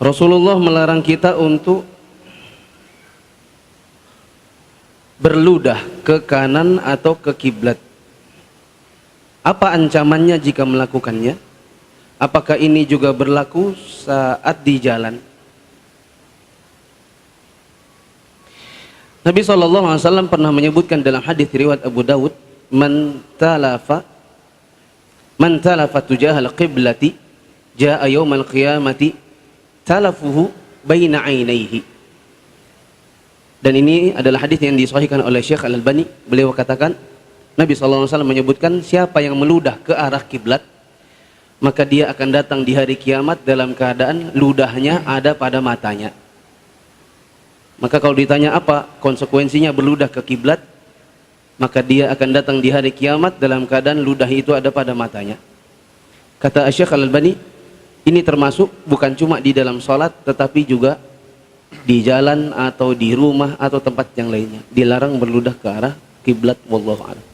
Rasulullah melarang kita untuk berludah ke kanan atau ke kiblat. Apa ancamannya jika melakukannya? Apakah ini juga berlaku saat di jalan? Nabi SAW pernah menyebutkan dalam hadis riwayat Abu Dawud, man talafa tujahal qiblati jaa yaumal qiyamati talafuhu baina ainaihi. Dan ini adalah hadis yang disahihkan oleh Syekh Al-Albani. Beliau katakan, Nabi SAW menyebutkan, siapa yang meludah ke arah kiblat, maka dia akan datang di hari kiamat dalam keadaan ludahnya ada pada matanya. Maka kalau ditanya apa konsekuensinya berludah ke kiblat, maka dia akan datang di hari kiamat dalam keadaan ludah itu ada pada matanya. Kata Syekh Al-Albani, ini termasuk bukan cuma di dalam sholat, tetapi juga di jalan atau di rumah atau tempat yang lainnya. Dilarang berludah ke arah kiblat, wallahu a'lam.